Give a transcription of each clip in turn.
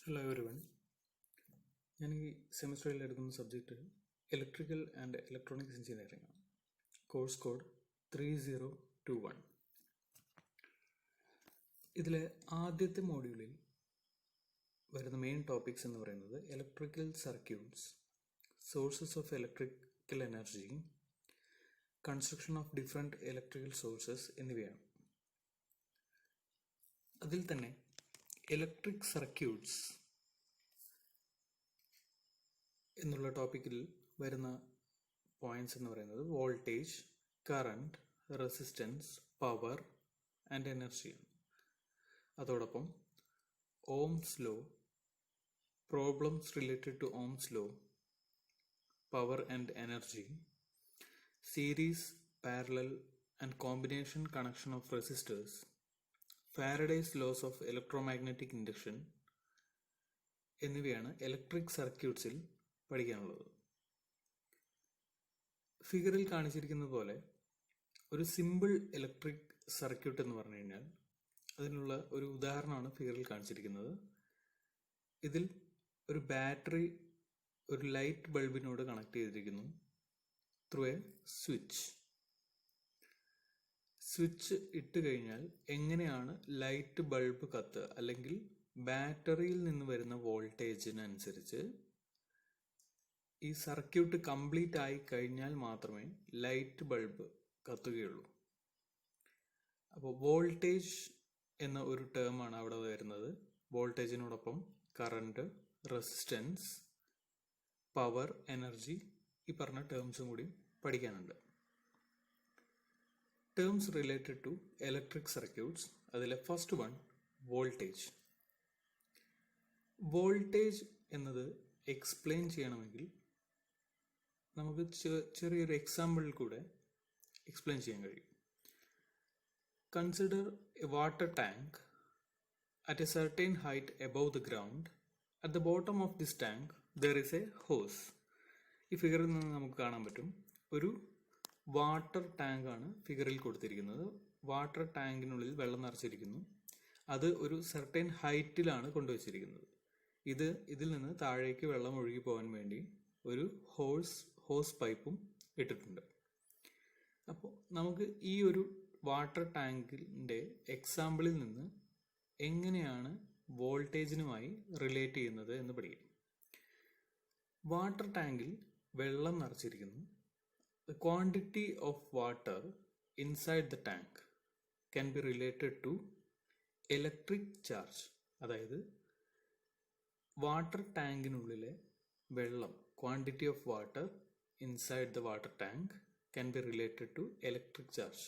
Hello everyone. ഞാൻ ഈ സെമിസ്റ്ററിൽ എടുക്കുന്ന subject electrical and electronics engineering ആണ്. Course code 3021. ഇതിലെ ആദ്യത്തെ മോഡ്യൂളിൽ വരുന്ന മെയിൻ ടോപ്പിക്സ് എന്ന് പറയുന്നത് electrical circuits, sources of electrical energy, construction of different electrical sources എന്നിവയാണ്. അതിൽ തന്നെ ഇലക്ട്രിക് സർക്യൂട്ട്സ് എന്നുള്ള ടോപ്പിക്കിൽ വരുന്ന പോയിന്റ്സ് എന്ന് പറയുന്നത് voltage, current, resistance, power and എനർജിയാണ്. അതോടൊപ്പം Ohm's law, problems related to Ohm's law, power and energy, series, parallel and combination connection of resistors, Faraday's laws of electromagnetic induction എന്നിവയാണ് ഇലക്ട്രിക് സർക്യൂട്ട്സിൽ പഠിക്കാനുള്ളത്. ഫിഗറിൽ കാണിച്ചിരിക്കുന്നത് പോലെ ഒരു സിമ്പിൾ ഇലക്ട്രിക് സർക്യൂട്ട് എന്ന് പറഞ്ഞു കഴിഞ്ഞാൽ അതിനുള്ള ഒരു ഉദാഹരണമാണ് ഫിഗറിൽ കാണിച്ചിരിക്കുന്നത്. ഇതിൽ ഒരു ബാറ്ററി ഒരു ലൈറ്റ് ബൾബിനോട് കണക്ട് ചെയ്തിരിക്കുന്നു ത്രൂ എ സ്വിച്ച് ഇട്ട് കഴിഞ്ഞാൽ എങ്ങനെയാണ് ലൈറ്റ് ബൾബ് കത്തുക, അല്ലെങ്കിൽ ബാറ്ററിയിൽ നിന്ന് വരുന്ന വോൾട്ടേജിനനുസരിച്ച് ഈ സർക്യൂട്ട് കംപ്ലീറ്റ് ആയി കഴിഞ്ഞാൽ മാത്രമേ ലൈറ്റ് ബൾബ് കത്തുകയുള്ളൂ. അപ്പോൾ വോൾട്ടേജ് എന്ന ഒരു ടേമാണ് അവിടെ വരുന്നത്. വോൾട്ടേജിനോടൊപ്പം കറണ്ട്, റെസിസ്റ്റൻസ്, പവർ, എനർജി, ഈ പറഞ്ഞ ടേംസും കൂടി പഠിക്കാനുണ്ട്. Terms related to electric circuits, അതിലെ ഫസ്റ്റ് വൺ വോൾട്ടേജ്. വോൾട്ടേജ് എന്നത് എക്സ്പ്ലെയിൻ ചെയ്യണമെങ്കിൽ നമുക്ക് ചെറിയൊരു എക്സാമ്പിളിൽ കൂടെ എക്സ്പ്ലെയിൻ ചെയ്യാൻ കഴിയും. Consider a water tank at a certain height above the ground. At the bottom of this tank there is a hose. ഈ ഫിഗറിൽ നിന്ന് നമുക്ക് കാണാൻ പറ്റും ഒരു വാട്ടർ ടാങ്ക് ആണ് ഫിഗറിൽ കൊടുത്തിരിക്കുന്നത്. വാട്ടർ ടാങ്കിനുള്ളിൽ വെള്ളം നിറച്ചിരിക്കുന്നു. അത് ഒരു സർട്ടൈൻ ഹൈറ്റിലാണ് കൊണ്ടുവച്ചിരിക്കുന്നത്. ഇതിൽ നിന്ന് താഴേക്ക് വെള്ളം ഒഴുകി പോകാൻ വേണ്ടി ഒരു ഹോസ് പൈപ്പും ഇട്ടിട്ടുണ്ട്. അപ്പോൾ നമുക്ക് ഈ ഒരു വാട്ടർ ടാങ്കിൻ്റെ എക്സാമ്പിളിൽ നിന്ന് എങ്ങനെയാണ് വോൾട്ടേജിനുമായി റിലേറ്റ് ചെയ്യുന്നത് എന്ന് പഠിക്കാം. വാട്ടർ ടാങ്കിൽ വെള്ളം നിറച്ചിരിക്കുന്നു. The quantity of water inside the tank can be related to electric charge. അതായത് വാട്ടർ ടാങ്കിനുള്ളിലെ വെള്ളം, quantity of water inside the water tank can be related to electric charge.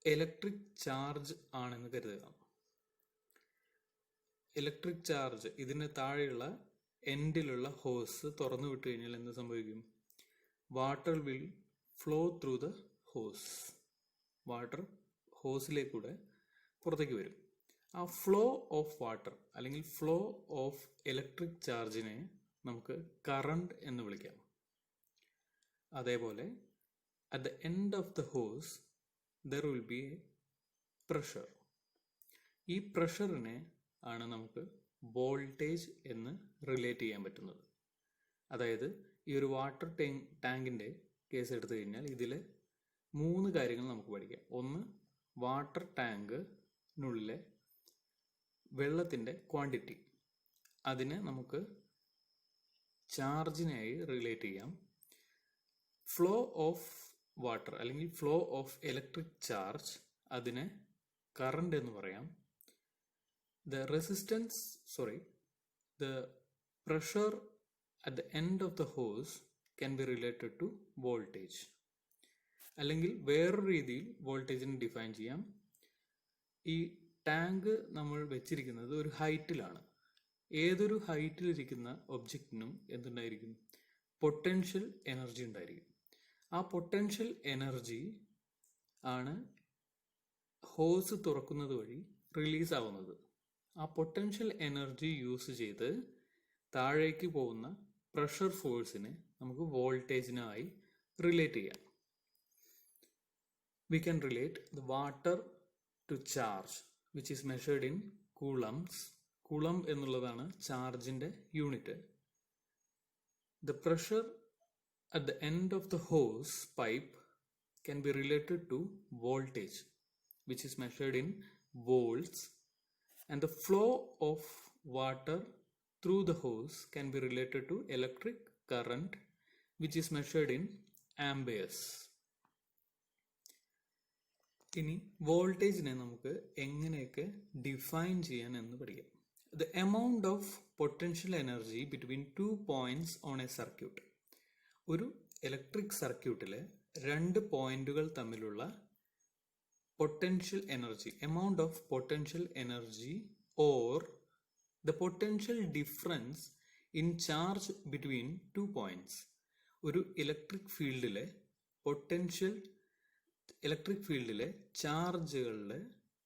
Electric charge ആണെന്ന് കരുതുക. ഇലക്ട്രിക് ചാർജ് ഇതിന് താഴെയുള്ള എൻഡിലുള്ള ഹോസ് തുറന്നു വിട്ട് കഴിഞ്ഞാൽ എന്ത് സംഭവിക്കും? Water will flow through the hose. Water ഹോസിലേക്കൂടെ പുറത്തേക്ക് വരും. ആ ഫ്ലോ ഓഫ് വാട്ടർ അല്ലെങ്കിൽ ഫ്ലോ ഓഫ് ഇലക്ട്രിക് ചാർജിനെ നമുക്ക് കറണ്ട് എന്ന് വിളിക്കാം. അതേപോലെ at the end of the hose there will be a pressure. ഈ പ്രഷറിനെ ആണ് നമുക്ക് വോൾട്ടേജ് എന്ന് റിലേറ്റ് ചെയ്യാൻ പറ്റുന്നത്. അതായത് ഈ ഒരു വാട്ടർ ടാങ്കിൻ്റെ കേസ് എടുത്തു കഴിഞ്ഞാൽ ഇതിൽ 3 കാര്യങ്ങൾ നമുക്ക് പഠിക്കാം. ഒന്ന്, വാട്ടർ ടാങ്കിനുള്ളിലെ വെള്ളത്തിൻ്റെ ക്വാണ്ടിറ്റി, അതിനെ നമുക്ക് ചാർജിനായി റിലേറ്റ് ചെയ്യാം. ഫ്ലോ ഓഫ് വാട്ടർ അല്ലെങ്കിൽ ഫ്ലോ ഓഫ് ഇലക്ട്രിക് ചാർജ്, അതിനെ കറണ്ട് എന്ന് പറയാം. The pressure at the end of the hose can be related to voltage. അല്ലെങ്കിൽ വേറൊരു രീതിയിൽ വോൾട്ടേജിനെ ഡിഫൈൻ ചെയ്യാം. ഈ ടാങ്ക് നമ്മൾ വെച്ചിരിക്കുന്നത് ഒരു ഹൈറ്റിലാണ്. ഏതൊരു ഹൈറ്റിലിരിക്കുന്ന ഒബ്ജക്റ്റിനും എന്തുണ്ടായിരിക്കും? പൊട്ടൻഷ്യൽ എനർജി ഉണ്ടായിരിക്കും. ആ പൊട്ടൻഷ്യൽ എനർജി ആണ് ഹോസ് തുറക്കുന്നത് വഴി റിലീസ് ആവുന്നത്. ആ പൊട്ടൻഷ്യൽ എനർജി യൂസ് ചെയ്ത് താഴേക്ക് പോകുന്ന പ്രഷർ ഫോഴ്സിനെ നമുക്ക് വോൾട്ടേജിനായി റിലേറ്റ് ചെയ്യാം. We can relate the water to charge, which is measured in coulombs. കുളം എന്നുള്ളതാണ് ചാർജിൻ്റെ unit. The pressure at the end of the hose pipe can be related to voltage, which is measured in volts, and the flow of water through the hose can be related to electric current, which is measured in amperes. ഇനി വോൾട്ടേജിനെ നമുക്ക് എങ്ങനെയൊക്കെ define ചെയ്യാൻ എന്ന് പഠിക്കാം. The amount of potential energy between 2 points on a circuit. ഒരു electric സർക്യൂട്ടിലെ 2 പോയിന്റുകൾ തമ്മിലുള്ള potential energy, amount of potential energy or the potential difference in charge between 2 points. ഒരു ഇലക്ട്രിക് ഫീൽഡിലെ ചാർജുകളിലെ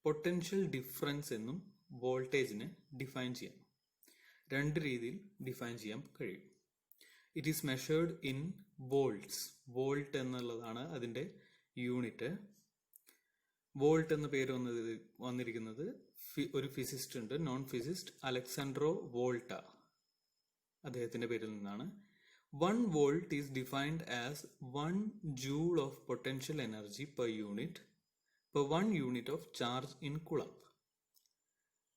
പൊട്ടൻഷ്യൽ ഡിഫറൻസ് എന്നും വോൾട്ടേജിനെ ഡിഫൈൻ ചെയ്യാം. 2 രീതിയിൽ ഡിഫൈൻ ചെയ്യാൻ കഴിയും. It is measured in volts. Volt എന്നുള്ളതാണ് അതിൻ്റെ യൂണിറ്റ്. വോൾട്ട് എന്ന പേര് വന്നിരിക്കുന്നത് ഒരു ഫിസിസ്റ്റ് ഉണ്ട്, നോൺ ഫിസിസ്റ്റ് അലക്സാൻഡ്രോ വോൾട്ട, അദ്ദേഹത്തിൻ്റെ പേരിൽ നിന്നാണ്. 1 volt is defined as 1 joule of potential energy per 1 unit of charge in coulomb.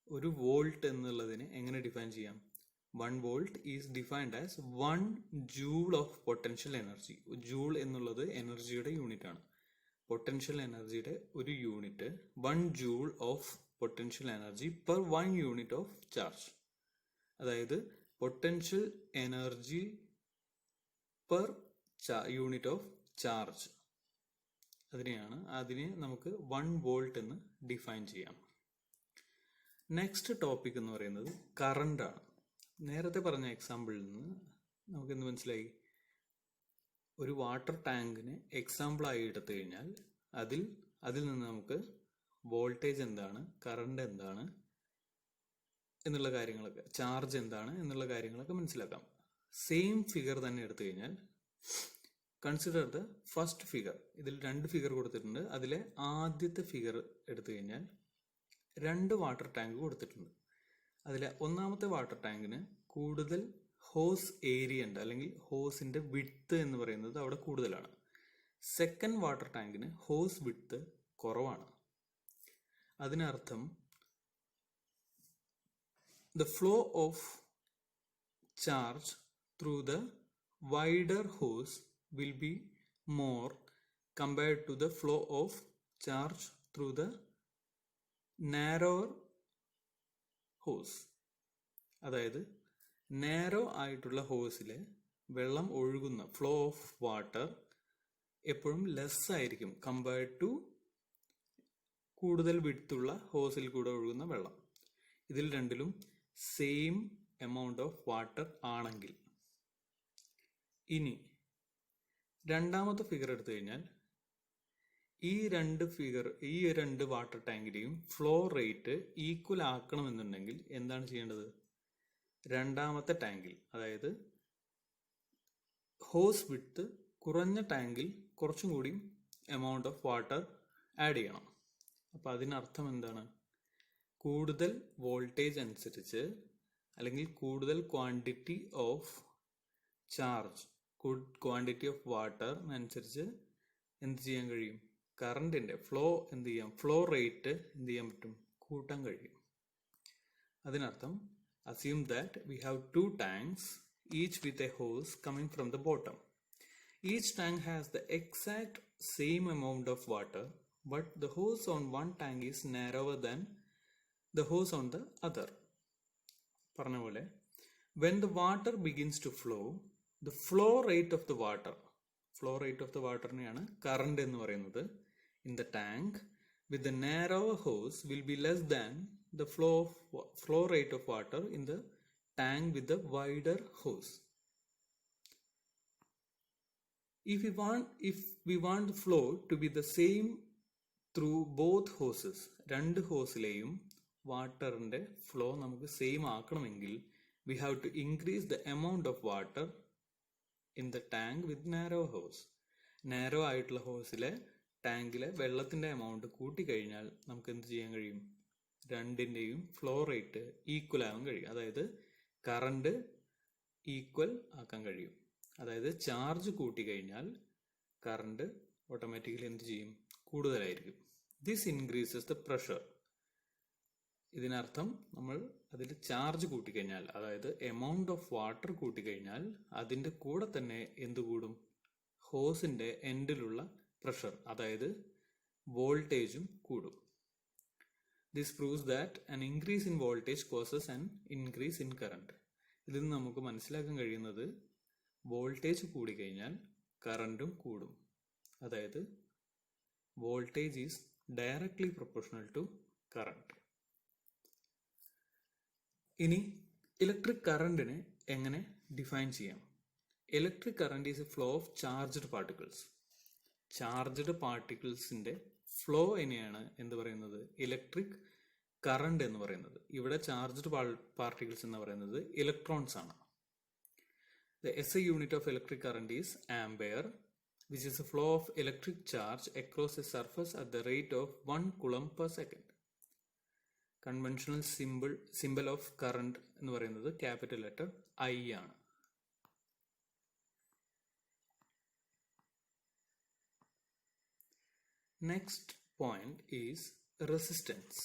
ഒരു വോൾട്ട് എന്നുള്ളതിനെ എങ്ങനെ ഡിഫൈൻ ചെയ്യാം? 1 volt is defined as 1 joule of potential energy. Joule എന്നുള്ളത് എനർജിയുടെ യൂണിറ്റ് ആണ്. പൊട്ടൻഷ്യൽ എനർജിയുടെ ഒരു unit 1 joule of potential energy per 1 unit of charge. അതായത് potential energy per unit of charge. അതിനെ നമുക്ക് 1 വോൾട്ട് എന്ന് ഡിഫൈൻ ചെയ്യാം. നെക്സ്റ്റ് ടോപ്പിക് എന്ന് പറയുന്നത് കറണ്ട് ആണ്. നേരത്തെ പറഞ്ഞ എക്സാമ്പിളിൽ നിന്ന് നമുക്ക് എന്ത് മനസ്സിലായി? ഒരു വാട്ടർ ടാങ്കിനെ എക്സാമ്പിളായി എടുത്തു കഴിഞ്ഞാൽ അതിൽ നിന്ന് നമുക്ക് വോൾട്ടേജ് എന്താണ്, കറണ്ട് എന്താണ് എന്നുള്ള കാര്യങ്ങളൊക്കെ, ചാർജ് എന്താണ് എന്നുള്ള കാര്യങ്ങളൊക്കെ മനസ്സിലാക്കാം. സെയിം ഫിഗർ തന്നെ എടുത്തു കഴിഞ്ഞാൽ കൺസിഡർ ദ ഫസ്റ്റ് ഫിഗർ. ഇതിൽ 2 ഫിഗർ കൊടുത്തിട്ടുണ്ട്. അതിലെ ആദ്യത്തെ ഫിഗർ എടുത്തു കഴിഞ്ഞാൽ 2 വാട്ടർ ടാങ്ക് കൊടുത്തിട്ടുണ്ട്. അതിലെ ഒന്നാമത്തെ വാട്ടർ ടാങ്കിന് കൂടുതൽ ഹോസ് ഏരിയ ഉണ്ട്, അല്ലെങ്കിൽ ഹോസിന്റെ വിഡ്ത്ത് എന്ന് പറയുന്നത് അവിടെ കൂടുതലാണ്. സെക്കൻഡ് വാട്ടർ ടാങ്കിന് ഹോസ് വിഡ്ത്ത് കുറവാണ്. അതിനർത്ഥം the flow of charge through the wider hose will be more compared to the flow of charge through the narrower hose. അതായത് നാരോ ആയിട്ടുള്ള ഹോസിലെ വെള്ളം ഒഴുകുന്ന ഫ്ലോ ഓഫ് വാട്ടർ എപ്പോഴും ലെസ് ആയിരിക്കും കമ്പയർഡ് ടു കൂടുതൽ വിഡ്ത്തുള്ള ഹോസിൽ കൂടെ ഒഴുകുന്ന വെള്ളം. ഇതിൽ രണ്ടിലും സെയിം എമൗണ്ട് ഓഫ് വാട്ടർ ആണെങ്കിൽ. ഇനി രണ്ടാമത്തെ ഫിഗർ എടുത്തു കഴിഞ്ഞാൽ ഈ രണ്ട് വാട്ടർ ടാങ്കിന്റെയും ഫ്ലോ റേറ്റ് ഈക്വൽ ആക്കണമെന്നുണ്ടെങ്കിൽ എന്താണ് ചെയ്യേണ്ടത്? രണ്ടാമത്തെ ടാങ്കിൽ, അതായത് ഹോസ് വിഡ്ത്ത് കുറഞ്ഞ ടാങ്കിൽ കുറച്ചും കൂടി എമൗണ്ട് ഓഫ് വാട്ടർ ആഡ് ചെയ്യണം. അപ്പം അതിനർത്ഥം എന്താണ്? കൂടുതൽ വോൾട്ടേജ് അനുസരിച്ച് അല്ലെങ്കിൽ കൂടുതൽ quantity of charge, quantity of water അനുസരിച്ച് എന്ത് ചെയ്യാൻ കഴിയും? കറണ്ടിന്റെ ഫ്ലോ റേറ്റ് എന്ത് ചെയ്യാൻ പറ്റും? കൂട്ടാൻ കഴിയും. അതിനർത്ഥം assume that we have 2 tanks, each with a hose coming from the bottom. Each tank has the exact same amount of water, but the hose on one tank is narrower than the hose on the other. പറഞ്ഞ പോലെ when the water begins to flow, the flow rate of the waterനെയാണ് current എന്ന് പറയുന്നത്, in the tank with the narrower hose will be less than the flow rate of water in the tank with the wider hose. If we want the flow to be the same through both hoses, രണ്ട് ഹോസിലെയും വാട്ടറിന്റെ flow നമുക്ക് same ആക്കണമെങ്കിൽ we have to increase the amount of water in the tank with narrow hose. Narrow ആയിട്ടുള്ള ഹോസിലെ ടാങ്കിലെ വെള്ളത്തിന്റെ amount കൂട്ടിക്കഴിഞ്ഞാൽ നമുക്ക് എന്ത് ചെയ്യാൻ കഴിയും? രണ്ടിൻ്റെയും flow rate equal ആവാൻ കഴിയും. അതായത് കറണ്ട് ഈക്വൽ ആക്കാൻ കഴിയും. അതായത് ചാർജ് കൂട്ടിക്കഴിഞ്ഞാൽ കറണ്ട് ഓട്ടോമാറ്റിക്കലി എന്ത് ചെയ്യും? കൂടുതലായിരിക്കും. This increases the pressure. ഇതിനർത്ഥം നമ്മൾ അതിൽ ചാർജ് കൂട്ടിക്കഴിഞ്ഞാൽ, അതായത് എമൗണ്ട് ഓഫ് വാട്ടർ കൂട്ടിക്കഴിഞ്ഞാൽ അതിൻ്റെ കൂടെ തന്നെ എന്ത് കൂടും? ഹോസിൻ്റെ എൻഡിലുള്ള പ്രഷർ, അതായത് വോൾട്ടേജും കൂടും. This proves that an increase in voltage causes an increase in current. ഇതിൽ നിന്ന് നമുക്ക് മനസ്സിലാക്കാൻ കഴിയുന്നത് വോൾട്ടേജ് കൂടിക്കഴിഞ്ഞാൽ കറണ്ടും കൂടും. അതായത് voltage is directly proportional to current. ഇനി ഇലക്ട്രിക് കറണ്ടിനെ എങ്ങനെ ഡിഫൈൻ ചെയ്യാം? Electric current is a flow of charged particles. Charged പാർട്ടിക്കിൾസിന്റെ ഫ്ലോ എന്നെയാണ് എന്ത് പറയുന്നത്? ഇലക്ട്രിക് കറണ്ട് എന്ന് പറയുന്നത്. ഇവിടെ ചാർജ്ഡ് പാർട്ടിക്കിൾസ് എന്ന് പറയുന്നത് ഇലക്ട്രോൺസ് ആണ്. The SI unit of electric current is ampere, which is a flow of electric charge across a surface at the rate of 1 coulomb per second. Conventional symbol of current എന്ന് പറയുന്നത് capital letter I ആണ്. Next point is resistance.